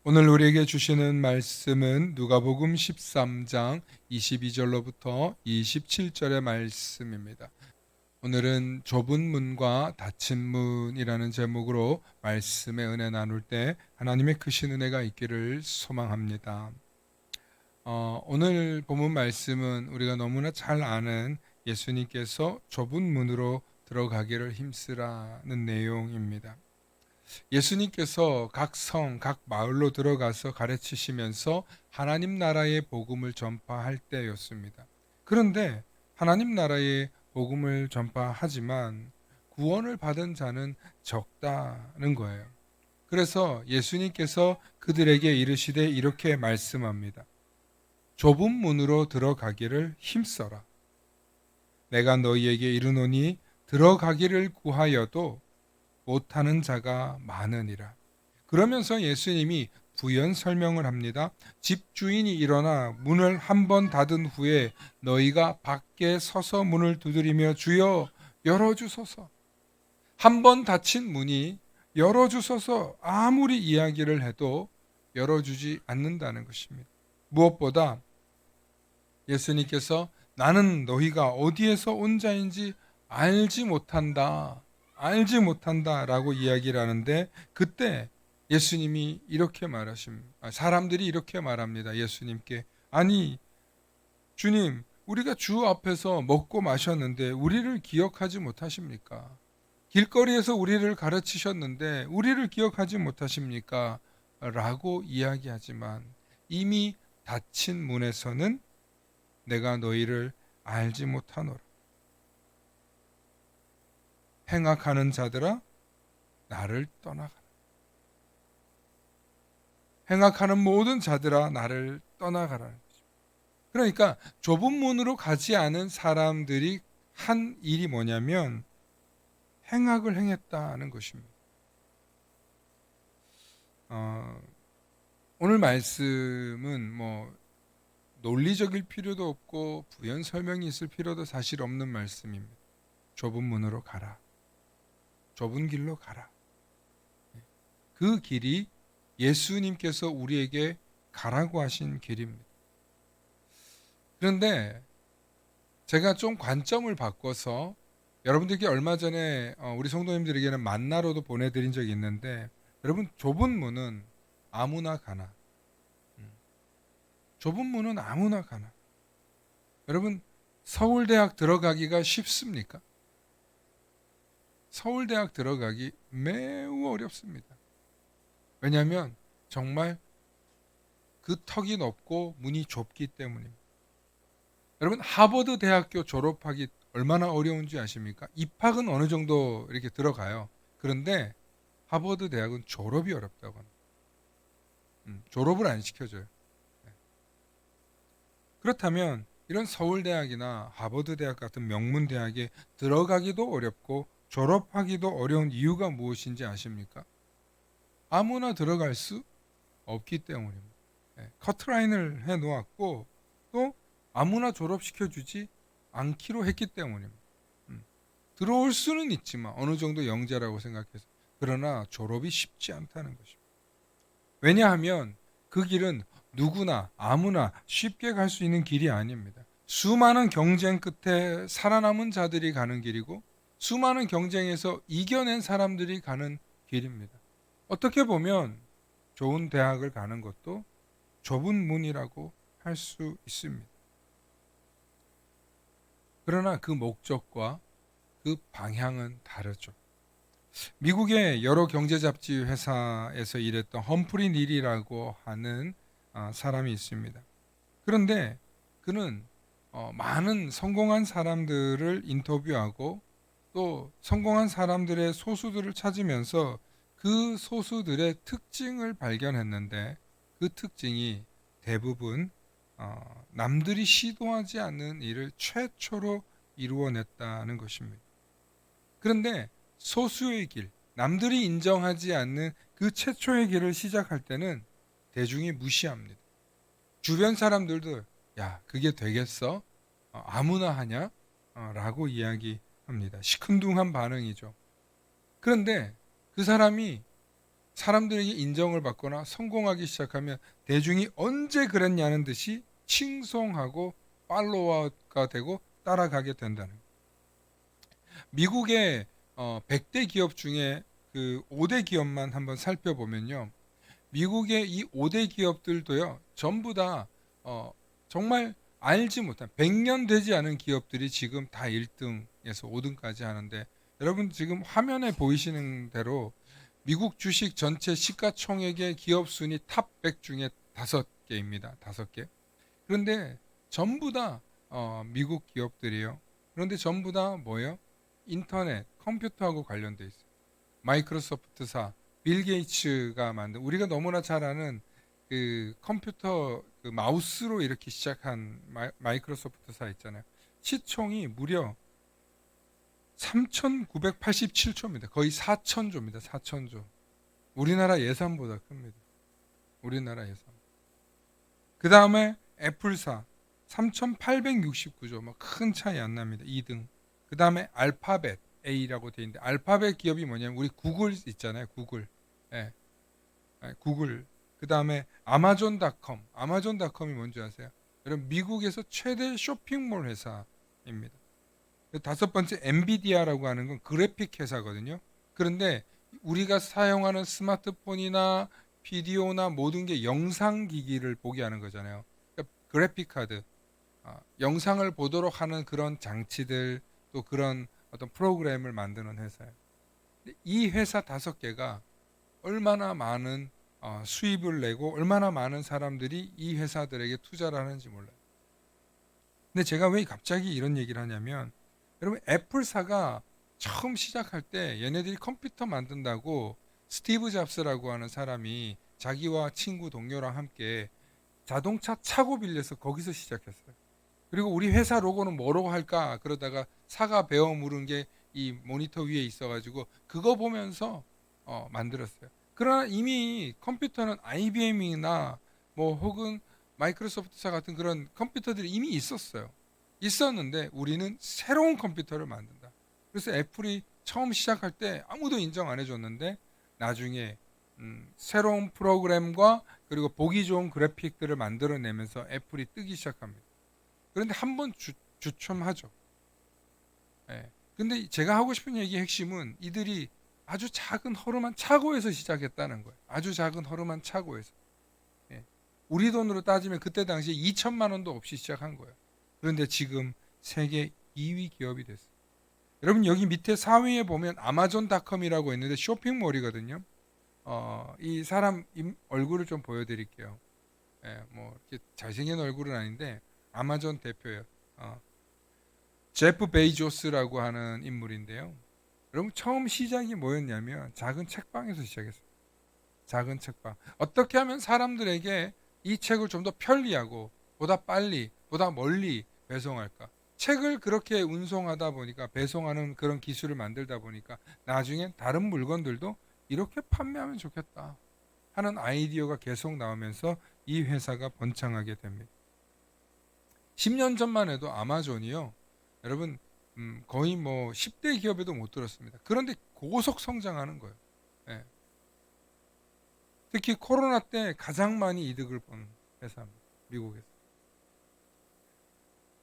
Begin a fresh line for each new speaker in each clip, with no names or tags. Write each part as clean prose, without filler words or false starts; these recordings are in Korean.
오늘 우리에게 주시는 말씀은 누가복음 13장 22절로부터 27절의 말씀입니다. 오늘은 좁은 문과 닫힌 문이라는 제목으로 말씀의 은혜 나눌 때 하나님의 크신 은혜가 있기를 소망합니다. 오늘 본문 말씀은 우리가 너무나 잘 아는 예수님께서 좁은 문으로 들어가기를 힘쓰라는 내용입니다. 예수님께서 각 성, 각 마을로 들어가서 가르치시면서 하나님 나라의 복음을 전파할 때였습니다. 그런데 하나님 나라의 복음을 전파하지만 구원을 받은 자는 적다는 거예요. 그래서 예수님께서 그들에게 이르시되 이렇게 말씀합니다. 좁은 문으로 들어가기를 힘써라. 내가 너희에게 이르노니 들어가기를 구하여도 못하는 자가 많으니라. 그러면서 예수님이 부연 설명을 합니다. 집주인이 일어나 문을 한 번 닫은 후에 너희가 밖에 서서 문을 두드리며 주여 열어주소서. 한 번 닫힌 문이 열어주소서 아무리 이야기를 해도 열어주지 않는다는 것입니다. 무엇보다 예수님께서 나는 너희가 어디에서 온 자인지 알지 못한다. 알지 못한다라고 이야기를 하는데 그때 예수님이 이렇게 말하십니다. 사람들이 이렇게 말합니다. 예수님께 아니 주님 우리가 주 앞에서 먹고 마셨는데 우리를 기억하지 못하십니까? 길거리에서 우리를 가르치셨는데 우리를 기억하지 못하십니까? 라고 이야기하지만 이미 닫힌 문에서는 내가 너희를 알지 못하노라. 행악하는 자들아 나를 떠나가라. 행악하는 모든 자들아 나를 떠나가라. 그러니까 좁은 문으로 가지 않은 사람들이 한 일이 뭐냐면 행악을 행했다는 것입니다. 오늘 말씀은 논리적일 필요도 없고 부연 설명이 있을 필요도 사실 없는 말씀입니다. 좁은 문으로 가라. 좁은 길로 가라. 그 길이 예수님께서 우리에게 가라고 하신 길입니다. 그런데 제가 좀 관점을 바꿔서 여러분들께 얼마 전에 우리 성도님들에게는 만나로도 보내드린 적이 있는데 여러분 좁은 문은 아무나 가나. 좁은 문은 아무나 가나. 여러분 서울대학 들어가기가 쉽습니까? 서울대학 들어가기 매우 어렵습니다. 왜냐하면 정말 그 턱이 높고 문이 좁기 때문입니다. 여러분 하버드 대학교 졸업하기 얼마나 어려운지 아십니까? 입학은 어느 정도 이렇게 들어가요. 그런데 하버드 대학은 졸업이 어렵다고 합니다. 졸업을 안 시켜줘요. 네. 그렇다면 이런 서울대학이나 하버드 대학 같은 명문 대학에 들어가기도 어렵고 졸업하기도 어려운 이유가 무엇인지 아십니까? 아무나 들어갈 수 없기 때문입니다. 커트라인을 해 놓았고 또 아무나 졸업시켜주지 않기로 했기 때문입니다. 들어올 수는 있지만 어느 정도 영재라고 생각해서 그러나 졸업이 쉽지 않다는 것입니다. 왜냐하면 그 길은 누구나 아무나 쉽게 갈 수 있는 길이 아닙니다. 수많은 경쟁 끝에 살아남은 자들이 가는 길이고 수많은 경쟁에서 이겨낸 사람들이 가는 길입니다. 어떻게 보면 좋은 대학을 가는 것도 좁은 문이라고 할 수 있습니다. 그러나 그 목적과 그 방향은 다르죠. 미국의 여러 경제 잡지 회사에서 일했던 험프리 닐이라고 하는 사람이 있습니다. 그런데 그는 많은 성공한 사람들을 인터뷰하고 또 성공한 사람들의 소수들을 찾으면서 그 소수들의 특징을 발견했는데 그 특징이 대부분 남들이 시도하지 않는 일을 최초로 이루어냈다는 것입니다. 그런데 소수의 길, 남들이 인정하지 않는 그 최초의 길을 시작할 때는 대중이 무시합니다. 주변 사람들도 야 그게 되겠어? 아무나 하냐? 라고 이야기합니다. 시큰둥한 반응이죠. 그런데 그 사람이 사람들에게 인정을 받거나 성공하기 시작하면 대중이 언제 그랬냐는 듯이 칭송하고 팔로워가 되고 따라가게 된다는 거예요. 미국의 100대 기업 중에 그 5대 기업만 한번 살펴보면요. 미국의 이 5대 기업들도요. 전부 다 정말 알지 못한 100년 되지 않은 기업들이 지금 다 1등에서 5등까지 하는데, 여러분 지금 화면에 보이시는 대로 미국 주식 전체 시가총액의 기업 순위 탑 100 중에 5개입니다. 5개. 그런데 전부 다 미국 기업들이에요. 그런데 전부 다 뭐예요? 인터넷, 컴퓨터하고 관련돼 있어요. 마이크로소프트사, 빌 게이츠가 만든, 우리가 너무나 잘 아는 그 컴퓨터 그 마우스로 이렇게 시작한 마이크로소프트사 있잖아요. 시총이 무려 3,987조입니다. 거의 4천조입니다. 4천조. 우리나라 예산보다 큽니다. 우리나라 예산. 그 다음에 애플사 3,869조. 뭐 큰 차이 안 납니다. 2등. 그 다음에 알파벳 A라고 되어 있는데, 알파벳 기업이 뭐냐면 우리 구글 있잖아요. 구글. 예. 구글. 그 다음에 아마존닷컴. 아마존닷컴이 뭔지 아세요? 여러분 미국에서 최대 쇼핑몰 회사입니다. 다섯 번째 엔비디아라고 하는 건 그래픽 회사거든요. 그런데 우리가 사용하는 스마트폰이나 비디오나 모든 게 영상 기기를 보게 하는 거잖아요. 그러니까 그래픽 카드, 영상을 보도록 하는 그런 장치들, 또 그런 어떤 프로그램을 만드는 회사예요. 이 회사 5개가 얼마나 많은 수입을 내고 얼마나 많은 사람들이 이 회사들에게 투자를 하는지 몰라요. 근데 제가 왜 갑자기 이런 얘기를 하냐면, 여러분 애플사가 처음 시작할 때 얘네들이 컴퓨터 만든다고 스티브 잡스라고 하는 사람이 자기와 친구 동료랑 함께 자동차 차고 빌려서 거기서 시작했어요. 그리고 우리 회사 로고는 뭐라고 할까 그러다가 사과 베어 물은 게 이 모니터 위에 있어가지고 그거 보면서 만들었어요. 그러나 이미 컴퓨터는 IBM이나 뭐 혹은 마이크로소프트사 같은 그런 컴퓨터들이 이미 있었어요. 있었는데 우리는 새로운 컴퓨터를 만든다. 그래서 애플이 처음 시작할 때 아무도 인정 안 해줬는데 나중에 새로운 프로그램과 그리고 보기 좋은 그래픽들을 만들어내면서 애플이 뜨기 시작합니다. 그런데 한번 주춤하죠. 예. 근데 제가 하고 싶은 얘기의 핵심은 이들이 아주 작은 허름한 차고에서 시작했다는 거예요. 아주 작은 허름한 차고에서. 예. 우리 돈으로 따지면 그때 당시에 2천만 원도 없이 시작한 거예요. 그런데 지금 세계 2위 기업이 됐어요. 여러분 여기 밑에 상위에 보면 아마존닷컴이라고 있는데 쇼핑몰이거든요. 이 사람 얼굴을 좀 보여드릴게요. 예, 뭐 이렇게 잘생긴 얼굴은 아닌데 아마존 대표예요. 제프 베이조스라고 하는 인물인데요. 여러분 처음 시작이 뭐였냐면 작은 책방에서 시작했어요. 작은 책방. 어떻게 하면 사람들에게 이 책을 좀 더 편리하고 보다 빨리, 보다 멀리 배송할까? 책을 그렇게 운송하다 보니까, 배송하는 그런 기술을 만들다 보니까 나중엔 다른 물건들도 이렇게 판매하면 좋겠다 하는 아이디어가 계속 나오면서 이 회사가 번창하게 됩니다. 10년 전만 해도 아마존이요. 여러분 거의 뭐 10대 기업에도 못 들었습니다. 그런데 고속 성장하는 거예요. 예. 특히 코로나 때 가장 많이 이득을 본 회사입니다. 미국에서.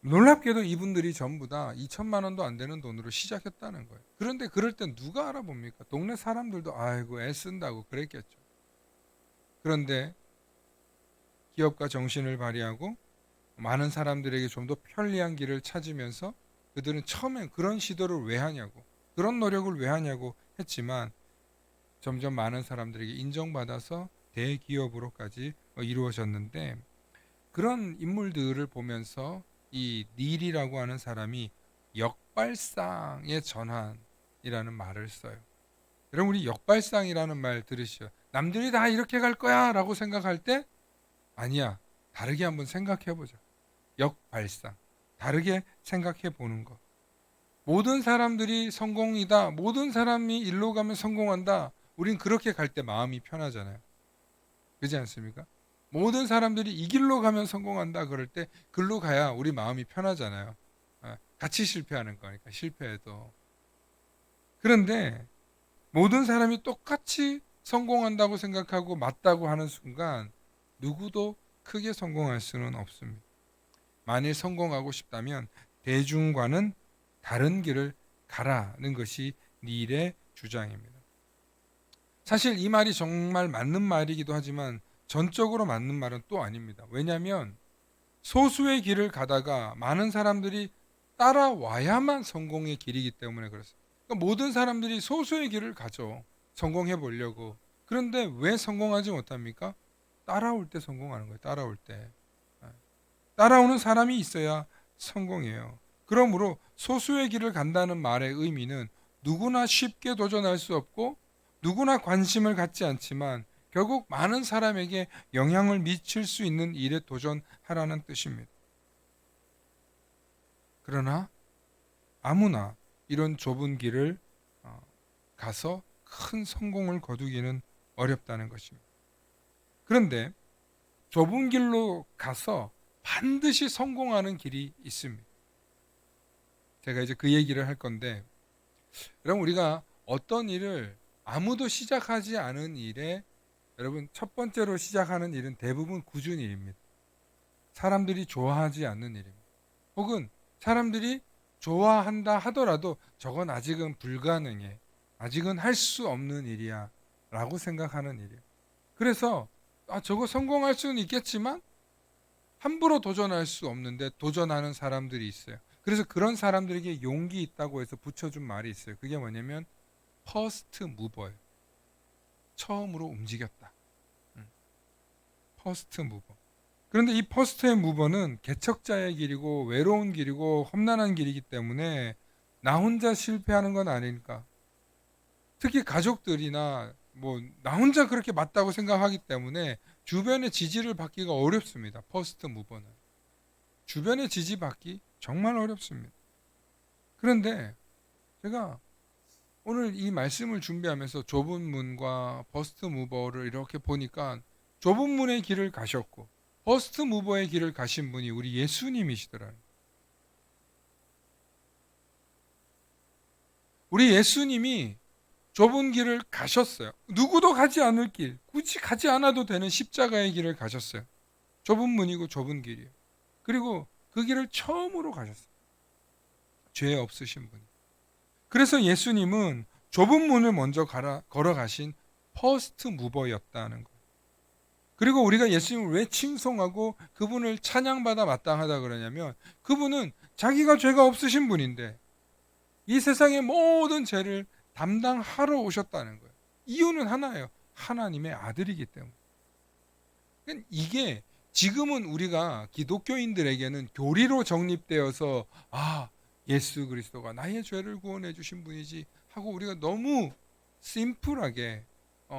놀랍게도 이분들이 전부 다 2천만 원도 안 되는 돈으로 시작했다는 거예요. 그런데 그럴 땐 누가 알아봅니까? 동네 사람들도 아이고 애쓴다고 그랬겠죠. 그런데 기업가 정신을 발휘하고 많은 사람들에게 좀 더 편리한 길을 찾으면서 그들은 처음엔 그런 시도를 왜 하냐고, 그런 노력을 왜 하냐고 했지만 점점 많은 사람들에게 인정받아서 대기업으로까지 이루어졌는데, 그런 인물들을 보면서 이 닐이라고 하는 사람이 역발상의 전환이라는 말을 써요. 여러분 우리 역발상이라는 말 들으시죠? 남들이 다 이렇게 갈 거야 라고 생각할 때 아니야, 다르게 한번 생각해 보자. 역발상, 다르게 생각해 보는 것. 모든 사람들이 성공이다, 모든 사람이 일로 가면 성공한다, 우린 그렇게 갈 때 마음이 편하잖아요. 그렇지 않습니까? 모든 사람들이 이 길로 가면 성공한다 그럴 때 글로 가야 우리 마음이 편하잖아요. 같이 실패하는 거니까, 실패해도. 그런데 모든 사람이 똑같이 성공한다고 생각하고 맞다고 하는 순간 누구도 크게 성공할 수는 없습니다. 만일 성공하고 싶다면 대중과는 다른 길을 가라는 것이 닐의 주장입니다. 사실 이 말이 정말 맞는 말이기도 하지만 전적으로 맞는 말은 또 아닙니다. 왜냐하면 소수의 길을 가다가 많은 사람들이 따라와야만 성공의 길이기 때문에 그렇습니다. 그러니까 모든 사람들이 소수의 길을 가죠. 성공해 보려고. 그런데 왜 성공하지 못합니까? 따라올 때 성공하는 거예요. 따라올 때. 따라오는 사람이 있어야 성공해요. 그러므로 소수의 길을 간다는 말의 의미는 누구나 쉽게 도전할 수 없고 누구나 관심을 갖지 않지만 결국 많은 사람에게 영향을 미칠 수 있는 일에 도전하라는 뜻입니다. 그러나 아무나 이런 좁은 길을 가서 큰 성공을 거두기는 어렵다는 것입니다. 그런데 좁은 길로 가서 반드시 성공하는 길이 있습니다. 제가 이제 그 얘기를 할 건데, 여러분 우리가 어떤 일을 아무도 시작하지 않은 일에 여러분 첫 번째로 시작하는 일은 대부분 굳은 일입니다. 사람들이 좋아하지 않는 일입니다. 혹은 사람들이 좋아한다 하더라도 저건 아직은 불가능해. 아직은 할 수 없는 일이야. 라고 생각하는 일이에요. 그래서 저거 성공할 수는 있겠지만 함부로 도전할 수 없는데 도전하는 사람들이 있어요. 그래서 그런 사람들에게 용기 있다고 해서 붙여준 말이 있어요. 그게 뭐냐면 퍼스트 무버예요. 처음으로 움직였다. 퍼스트 무버. 그런데 이 퍼스트 무버는 개척자의 길이고 외로운 길이고 험난한 길이기 때문에 나 혼자 실패하는 건 아니니까. 특히 가족들이나 나 혼자 그렇게 맞다고 생각하기 때문에 주변의 지지를 받기가 어렵습니다. 퍼스트 무버는. 주변의 지지 받기 정말 어렵습니다. 그런데 제가 오늘 이 말씀을 준비하면서 좁은 문과 퍼스트 무버를 이렇게 보니까 좁은 문의 길을 가셨고 퍼스트 무버의 길을 가신 분이 우리 예수님이시더라고요. 우리 예수님이 좁은 길을 가셨어요. 누구도 가지 않을 길, 굳이 가지 않아도 되는 십자가의 길을 가셨어요. 좁은 문이고 좁은 길이에요. 그리고 그 길을 처음으로 가셨어요. 죄 없으신 분이. 그래서 예수님은 좁은 문을 먼저 걸어가신 퍼스트 무버였다는 거예요. 그리고 우리가 예수님을 왜 칭송하고 그분을 찬양받아 마땅하다 그러냐면 그분은 자기가 죄가 없으신 분인데 이 세상의 모든 죄를 담당하러 오셨다는 거예요. 이유는 하나예요. 하나님의 아들이기 때문에. 이게 지금은 우리가 기독교인들에게는 교리로 정립되어서 예수 그리스도가 나의 죄를 구원해 주신 분이지 하고 우리가 너무 심플하게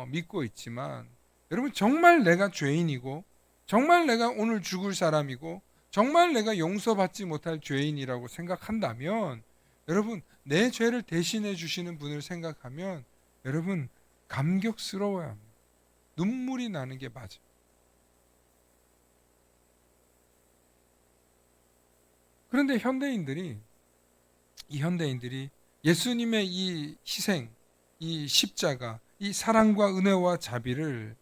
믿고 있지만 여러분 정말 내가 죄인이고 정말 내가 오늘 죽을 사람이고 정말 내가 용서받지 못할 죄인이라고 생각한다면 여러분 내 죄를 대신해 주시는 분을 생각하면 여러분 감격스러워야 합니다. 눈물이 나는 게 맞아요. 그런데 이 현대인들이 예수님의 이 희생, 이 십자가, 이 사랑과 은혜와 자비를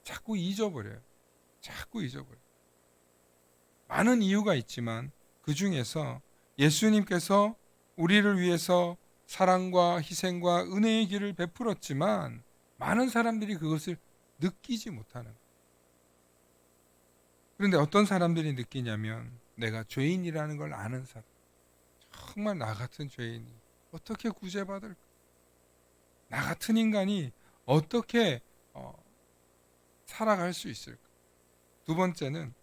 자꾸 잊어버려요. 자꾸 잊어버려요. 많은 이유가 있지만 그 중에서 예수님께서 우리를 위해서 사랑과 희생과 은혜의 길을 베풀었지만 많은 사람들이 그것을 느끼지 못하는 거예요. 그런데 어떤 사람들이 느끼냐면 내가 죄인이라는 걸 아는 사람, 정말 나 같은 죄인이 어떻게 구제받을까? 나 같은 인간이 어떻게 살아갈 수 있을까? 두 번째는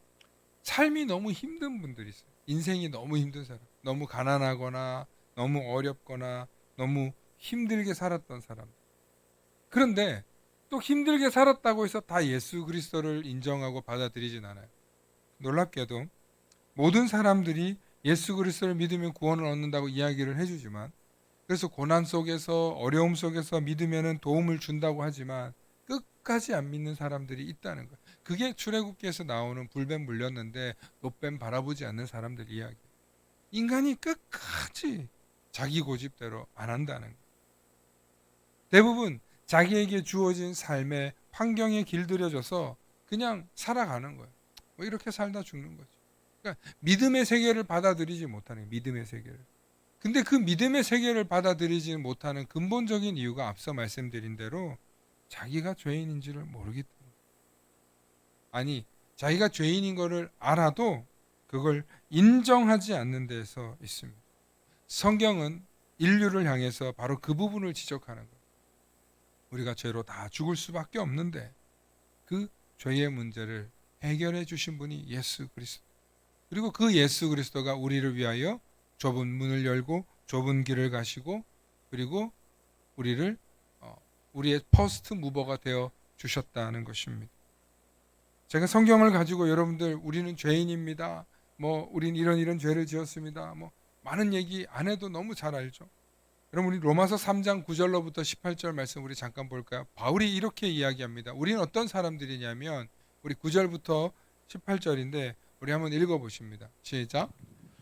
삶이 너무 힘든 분들이 있어요. 인생이 너무 힘든 사람, 너무 가난하거나 너무 어렵거나 너무 힘들게 살았던 사람. 그런데 또 힘들게 살았다고 해서 다 예수 그리스도를 인정하고 받아들이진 않아요. 놀랍게도 모든 사람들이 예수 그리스도를 믿으면 구원을 얻는다고 이야기를 해주지만 그래서 고난 속에서 어려움 속에서 믿으면 도움을 준다고 하지만 끝까지 안 믿는 사람들이 있다는 거예요. 그게 출애굽기에서 나오는 불뱀 물렸는데 노뱀 바라보지 않는 사람들 이야기. 인간이 끝까지 자기 고집대로 안 한다는 거예요. 대부분 자기에게 주어진 삶의 환경에 길들여져서 그냥 살아가는 거예요. 뭐 이렇게 살다 죽는 거죠. 그러니까 믿음의 세계를 받아들이지 못하는 거예요. 믿음의 세계를. 근데 그 믿음의 세계를 받아들이지 못하는 근본적인 이유가 앞서 말씀드린 대로 자기가 죄인인지를 모르기 때문에. 아니, 자기가 죄인인 것을 알아도 그걸 인정하지 않는 데서 있습니다. 성경은 인류를 향해서 바로 그 부분을 지적하는 거예요. 우리가 죄로 다 죽을 수밖에 없는데 그 죄의 문제를 해결해 주신 분이 예수 그리스도. 그리고 그 예수 그리스도가 우리를 위하여 좁은 문을 열고 좁은 길을 가시고 그리고 우리를 우리의 퍼스트 무버가 되어 주셨다는 것입니다. 제가 성경을 가지고 여러분들 우리는 죄인입니다. 뭐 우린 이런 죄를 지었습니다. 뭐 많은 얘기 안 해도 너무 잘 알죠. 여러분 우리 로마서 3장 9절로부터 18절 말씀 우리 잠깐 볼까요? 바울이 이렇게 이야기합니다. 우리는 어떤 사람들이냐면 우리 9절부터 18절인데 우리 한번 읽어보십니다. 시작.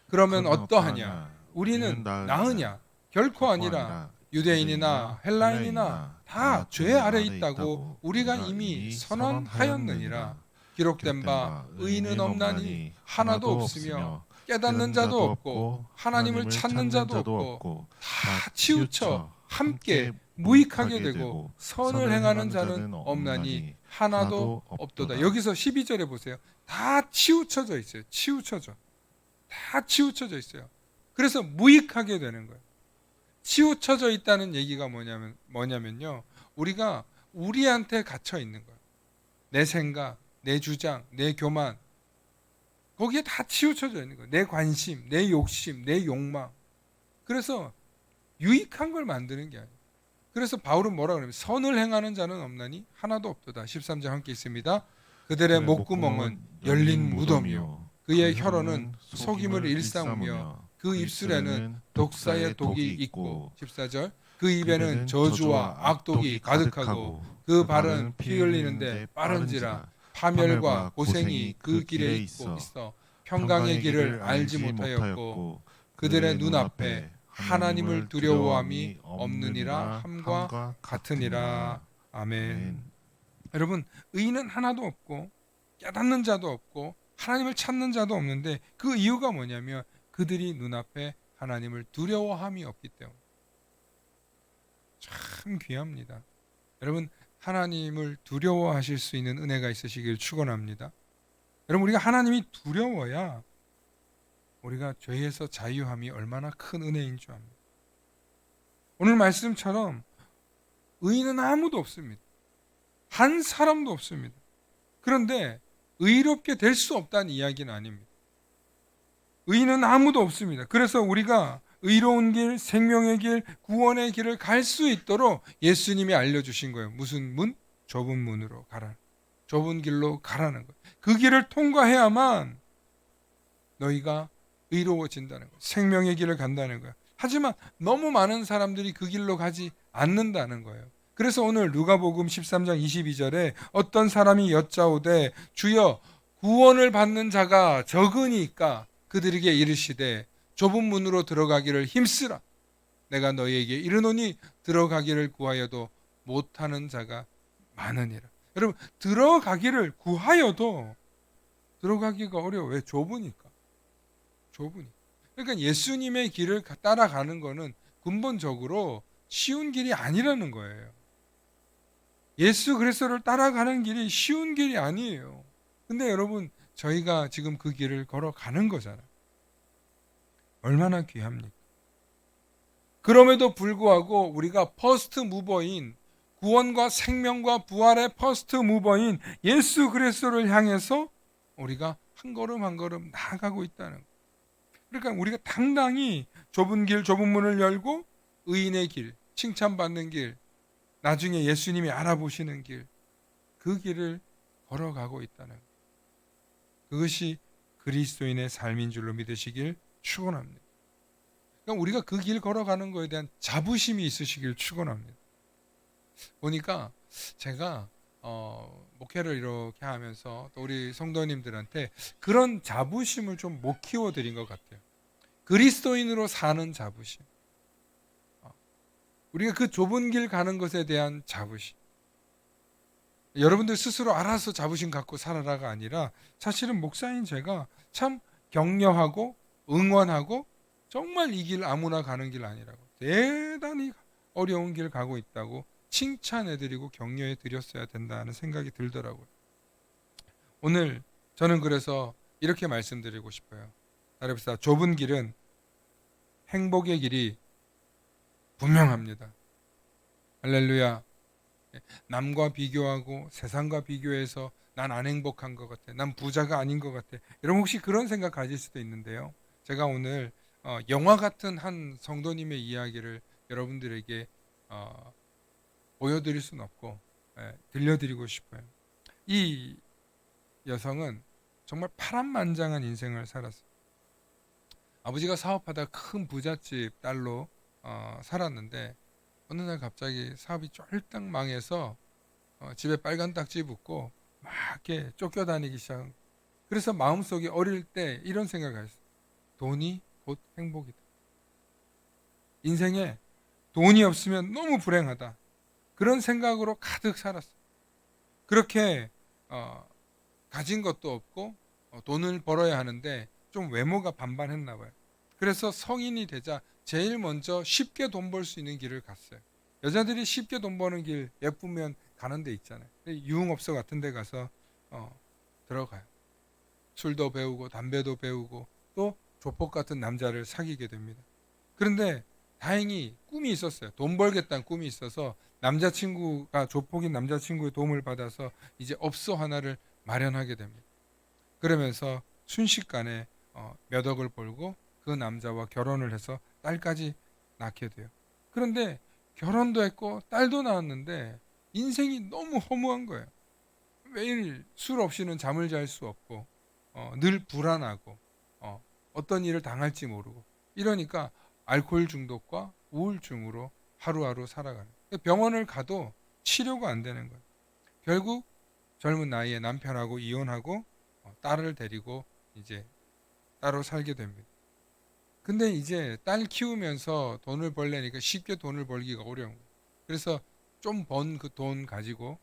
그러면 어떠하냐? 우리는 나으냐? 결코 아니라 유대인이나 헬라인이나 다 죄 아래 있다고 우리가 이미 선언하였느니라. 기록된 바 의인은 없나니 하나도 없으며 깨닫는 자도 없고 하나님을 찾는 자도 없고 다 치우쳐 함께 무익하게 되고 선을 행하는 자는 없나니 하나도 없도다. 여기서 12절에 보세요. 다 치우쳐져 있어요. 다 치우쳐져 있어요. 그래서 무익하게 되는 거예요. 치우쳐져 있다는 얘기가 뭐냐면요. 우리가 우리한테 갇혀 있는 거예요. 내 생각, 내 주장, 내 교만 거기에 다 치우쳐져 있는 거예요. 내 관심, 내 욕심, 내 욕망. 그래서 유익한 걸 만드는 게 아니에요. 그래서 바울은 뭐라 그러냐면 선을 행하는 자는 없나니 하나도 없도다. 13절 함께 있습니다. 그들의 목구멍은 열린 무덤이요 그의 혀로는 속임을 일삼으며 그 입술에는 독사의 독이 있고 14절 그 입에는 저주와 악독이 가득하고 그 발은 피 흘리는데 빠른지라 파멸과 고생이 그 길에 있어 평강의 길을 알지 못하였고 그들의 눈앞에 하나님을 두려워함이 없느니라 함과 같으니라. 아멘. 여러분 의인은 하나도 없고 깨닫는 자도 없고 하나님을 찾는 자도 없는데 그 이유가 뭐냐면 그들이 눈앞에 하나님을 두려워함이 없기 때문에. 참 귀합니다. 여러분 하나님을 두려워하실 수 있는 은혜가 있으시길 축원합니다. 여러분 우리가 하나님이 두려워야 우리가 죄에서 자유함이 얼마나 큰 은혜인 줄 압니다. 오늘 말씀처럼 의인은 아무도 없습니다. 한 사람도 없습니다. 그런데 의롭게 될 수 없다는 이야기는 아닙니다. 의인은 아무도 없습니다. 그래서 우리가 의로운 길, 생명의 길, 구원의 길을 갈 수 있도록 예수님이 알려주신 거예요. 무슨 문? 좁은 문으로 가라. 좁은 길로 가라는 거예요. 그 길을 통과해야만 너희가 의로워진다는 거예요. 생명의 길을 간다는 거예요. 하지만 너무 많은 사람들이 그 길로 가지 않는다는 거예요. 그래서 오늘 누가복음 13장 22절에 어떤 사람이 여짜오되 주여 구원을 받는 자가 적으니까 그들에게 이르시되 좁은 문으로 들어가기를 힘쓰라. 내가 너희에게 이르노니 들어가기를 구하여도 못하는 자가 많으니라. 여러분 들어가기를 구하여도 들어가기가 어려워. 왜? 좁으니까. 그러니까 예수님의 길을 따라가는 거는 근본적으로 쉬운 길이 아니라는 거예요. 예수 그리스도를 따라가는 길이 쉬운 길이 아니에요. 근데 여러분 저희가 지금 그 길을 걸어가는 거잖아요. 얼마나 귀합니까? 그럼에도 불구하고 우리가 퍼스트 무버인 구원과 생명과 부활의 퍼스트 무버인 예수 그리스도를 향해서 우리가 한 걸음 한 걸음 나아가고 있다는 거예요. 그러니까 우리가 당당히 좁은 길, 좁은 문을 열고 의인의 길, 칭찬받는 길, 나중에 예수님이 알아보시는 길, 그 길을 걸어가고 있다는 거예요. 그것이 그리스도인의 삶인 줄로 믿으시길 축원합니다. 그러니까 우리가 그 길 걸어가는 것에 대한 자부심이 있으시길 축원합니다. 보니까 제가 목회를 이렇게 하면서 또 우리 성도님들한테 그런 자부심을 좀 못 키워드린 것 같아요. 그리스도인으로 사는 자부심. 우리가 그 좁은 길 가는 것에 대한 자부심. 여러분들 스스로 알아서 자부심 갖고 살아라가 아니라 사실은 목사인 제가 참 격려하고 응원하고 정말 이 길 아무나 가는 길 아니라고 대단히 어려운 길 가고 있다고 칭찬해드리고 격려해드렸어야 된다는 생각이 들더라고요. 오늘 저는 그래서 이렇게 말씀드리고 싶어요. 여러분, 좁은 길은 행복의 길이 분명합니다. 할렐루야. 남과 비교하고 세상과 비교해서 난 안 행복한 것 같아. 난 부자가 아닌 것 같아. 여러분 혹시 그런 생각 가질 수도 있는데요. 제가 오늘 영화 같은 한 성도님의 이야기를 여러분들에게 보여드릴 수는 없고 들려드리고 싶어요. 이 여성은 정말 파란만장한 인생을 살았어요. 아버지가 사업하다 큰 부잣집 딸로 살았는데 어느 날 갑자기 사업이 쫄딱 망해서 집에 빨간 딱지 붙고 막 이렇게 쫓겨다니기 시작. 그래서 마음속에 어릴 때 이런 생각을 했어요. 돈이 곧 행복이다. 인생에 돈이 없으면 너무 불행하다. 그런 생각으로 가득 살았어요. 그렇게 가진 것도 없고 돈을 벌어야 하는데 좀 외모가 반반했나 봐요. 그래서 성인이 되자 제일 먼저 쉽게 돈 벌 수 있는 길을 갔어요. 여자들이 쉽게 돈 버는 길 예쁘면 가는 데 있잖아요. 유흥업소 같은 데 가서 들어가요. 술도 배우고 담배도 배우고 또 조폭 같은 남자를 사귀게 됩니다. 그런데 다행히 꿈이 있었어요. 돈 벌겠다는 꿈이 있어서 남자친구가 조폭인 남자친구의 도움을 받아서 이제 업소 하나를 마련하게 됩니다. 그러면서 순식간에 몇 억을 벌고 그 남자와 결혼을 해서 딸까지 낳게 돼요. 그런데 결혼도 했고 딸도 낳았는데 인생이 너무 허무한 거예요. 매일 술 없이는 잠을 잘 수 없고 늘 불안하고 어떤 일을 당할지 모르고 이러니까 알코올 중독과 우울증으로 하루하루 살아가는 거예요. 병원을 가도 치료가 안 되는 거예요. 결국 젊은 나이에 남편하고 이혼하고 딸을 데리고 이제 따로 살게 됩니다. 근데 이제 딸 키우면서 돈을 벌려니까 쉽게 돈을 벌기가 어려운 거예요. 그래서 좀 번 그 돈 가지고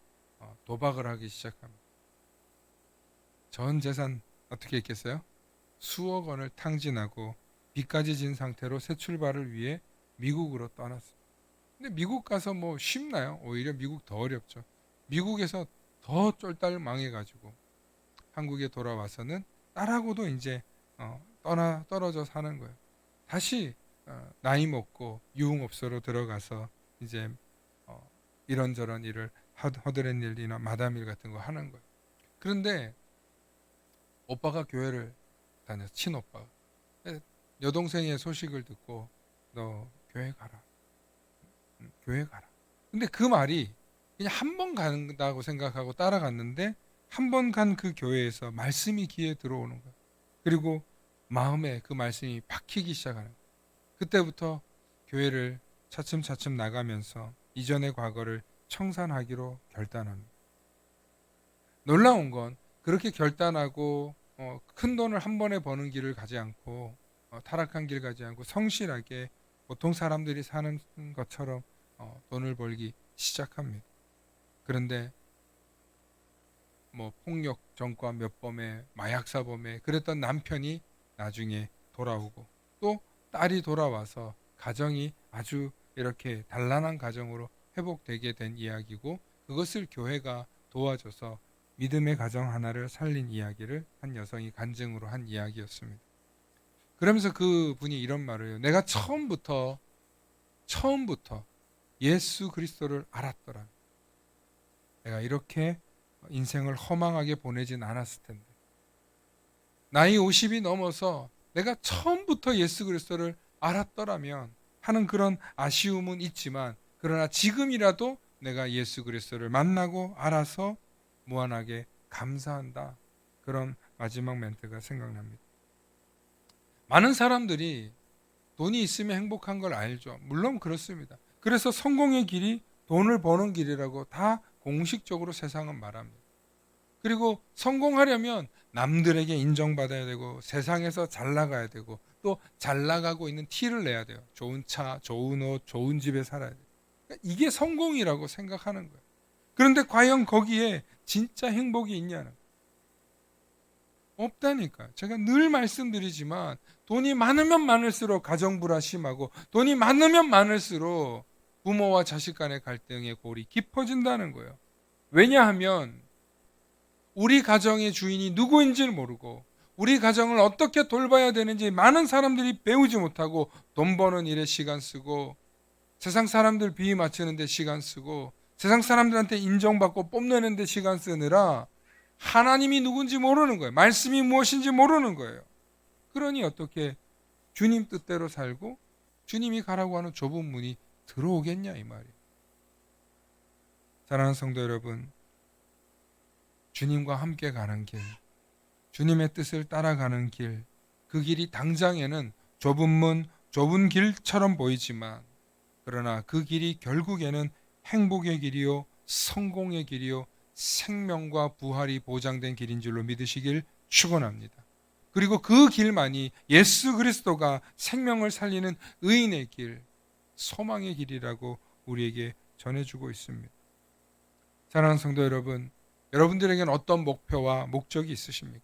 도박을 하기 시작합니다. 전 재산 어떻게 했겠어요? 수억 원을 탕진하고 빚까지 진 상태로 새 출발을 위해 미국으로 떠났어요. 근데 미국 가서 뭐 쉽나요? 오히려 미국 더 어렵죠. 미국에서 더 쫄딱 망해가지고 한국에 돌아와서는 딸하고도 이제 떨어져 사는 거예요. 다시 나이 먹고 유흥업소로 들어가서 이제 이런저런 일을 허드렛 일이나 마담 일 같은 거 하는 거예요. 그런데 오빠가 교회를 다녔어. 친오빠가. 여동생의 소식을 듣고 너 교회 가라. 교회 가라. 근데 그 말이 그냥 한 번 간다고 생각하고 따라갔는데 한 번 간 그 교회에서 말씀이 귀에 들어오는 거예요. 그리고 마음에 그 말씀이 박히기 시작하는 거예요. 그때부터 교회를 차츰차츰 나가면서 이전의 과거를 청산하기로 결단합니다. 놀라운 건 그렇게 결단하고 큰 돈을 한 번에 버는 길을 가지 않고 타락한 길 가지 않고 성실하게 보통 사람들이 사는 것처럼 돈을 벌기 시작합니다. 그런데 뭐 폭력 전과 몇 범에 마약 사범에 그랬던 남편이 나중에 돌아오고 또 딸이 돌아와서 가정이 아주 이렇게 단란한 가정으로 회복되게 된 이야기고 그것을 교회가 도와줘서 믿음의 가정 하나를 살린 이야기를 한 여성이 간증으로 한 이야기였습니다. 그러면서 그 분이 이런 말을 해요. 내가 처음부터 예수 그리스도를 알았더라. 내가 이렇게 인생을 허망하게 보내진 않았을 텐데. 나이 50이 넘어서 내가 처음부터 예수 그리스도를 알았더라면 하는 그런 아쉬움은 있지만 그러나 지금이라도 내가 예수 그리스도를 만나고 알아서 무한하게 감사한다. 그런 마지막 멘트가 생각납니다. 많은 사람들이 돈이 있으면 행복한 걸 알죠. 물론 그렇습니다. 그래서 성공의 길이 돈을 버는 길이라고 다 공식적으로 세상은 말합니다. 그리고 성공하려면 남들에게 인정받아야 되고 세상에서 잘 나가야 되고 또 잘 나가고 있는 티를 내야 돼요. 좋은 차, 좋은 옷, 좋은 집에 살아야 돼요. 이게 성공이라고 생각하는 거예요. 그런데 과연 거기에 진짜 행복이 있냐는 거예요. 없다니까. 제가 늘 말씀드리지만 돈이 많으면 많을수록 가정 불화심하고 돈이 많으면 많을수록 부모와 자식 간의 갈등의 골이 깊어진다는 거예요. 왜냐하면 우리 가정의 주인이 누구인지를 모르고 우리 가정을 어떻게 돌봐야 되는지 많은 사람들이 배우지 못하고 돈 버는 일에 시간 쓰고 세상 사람들 비위 맞추는 데 시간 쓰고 세상 사람들한테 인정받고 뽐내는 데 시간 쓰느라 하나님이 누군지 모르는 거예요. 말씀이 무엇인지 모르는 거예요. 그러니 어떻게 주님 뜻대로 살고 주님이 가라고 하는 좁은 문이 들어오겠냐 이 말이에요. 사랑하는 성도 여러분, 주님과 함께 가는 길, 주님의 뜻을 따라가는 길, 그 길이 당장에는 좁은 문, 좁은 길처럼 보이지만 그러나 그 길이 결국에는 행복의 길이요, 성공의 길이요, 생명과 부활이 보장된 길인 줄로 믿으시길 축원합니다. 그리고 그 길만이 예수 그리스도가 생명을 살리는 의인의 길, 소망의 길이라고 우리에게 전해주고 있습니다. 사랑하는 성도 여러분, 여러분들에게는 어떤 목표와 목적이 있으십니까?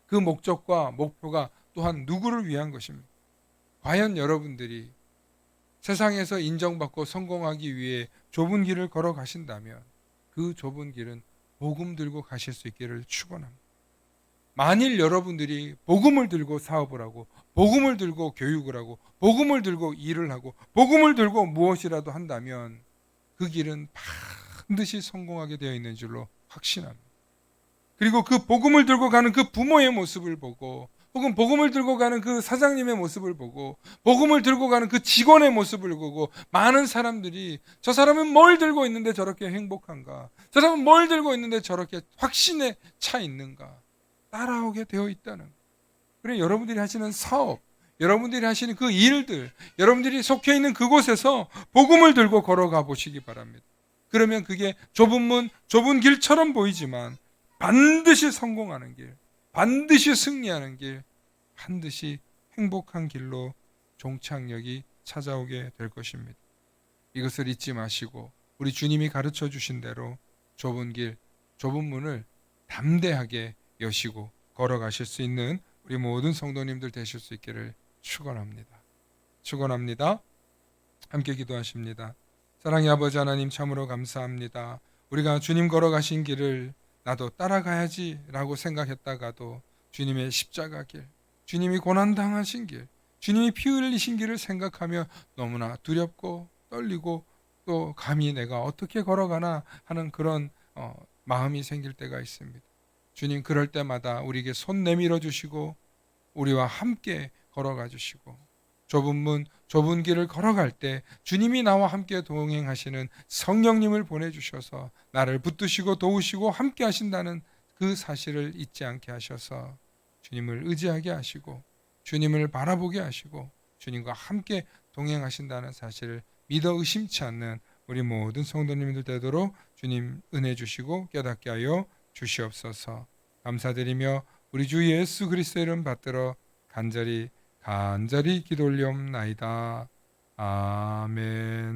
그 목적과 목표가 또한 누구를 위한 것입니까? 과연 여러분들이 세상에서 인정받고 성공하기 위해 좁은 길을 걸어가신다면 그 좁은 길은 복음 들고 가실 수 있기를 축원합니다. 만일 여러분들이 복음을 들고 사업을 하고 복음을 들고 교육을 하고 복음을 들고 일을 하고 복음을 들고 무엇이라도 한다면 그 길은 반드시 성공하게 되어 있는 줄로 확신합니다. 그리고 그 복음을 들고 가는 그 부모의 모습을 보고 혹은 복음을 들고 가는 그 사장님의 모습을 보고 복음을 들고 가는 그 직원의 모습을 보고 많은 사람들이 저 사람은 뭘 들고 있는데 저렇게 행복한가? 저 사람은 뭘 들고 있는데 저렇게 확신에 차 있는가? 따라오게 되어 있다는 거예요. 그래 여러분들이 하시는 사업, 여러분들이 하시는 그 일들, 여러분들이 속해 있는 그곳에서 복음을 들고 걸어가 보시기 바랍니다. 그러면 그게 좁은 문, 좁은 길처럼 보이지만 반드시 성공하는 길, 반드시 승리하는 길, 반드시 행복한 길로 종착역이 찾아오게 될 것입니다. 이것을 잊지 마시고 우리 주님이 가르쳐 주신 대로 좁은 길, 좁은 문을 담대하게 여시고 걸어가실 수 있는 우리 모든 성도님들 되실 수 있기를 축원합니다. 축원합니다. 함께 기도하십니다. 사랑의 아버지 하나님 참으로 감사합니다. 우리가 주님 걸어가신 길을 나도 따라가야지 라고 생각했다가도 주님의 십자가 길, 주님이 고난당하신 길, 주님이 피 흘리신 길을 생각하며 너무나 두렵고 떨리고 또 감히 내가 어떻게 걸어가나 하는 그런 마음이 생길 때가 있습니다. 주님 그럴 때마다 우리에게 손 내밀어 주시고 우리와 함께 걸어가 주시고 좁은 문, 좁은 길을 걸어갈 때 주님이 나와 함께 동행하시는 성령님을 보내주셔서 나를 붙드시고 도우시고 함께 하신다는 그 사실을 잊지 않게 하셔서 주님을 의지하게 하시고 주님을 바라보게 하시고 주님과 함께 동행하신다는 사실을 믿어 의심치 않는 우리 모든 성도님들 되도록 주님 은혜 주시고 깨닫게 하여 주시옵소서. 감사드리며 우리 주 예수 그리스도의 이름 받들어 간절히 기도 올리옵나이다. 아멘.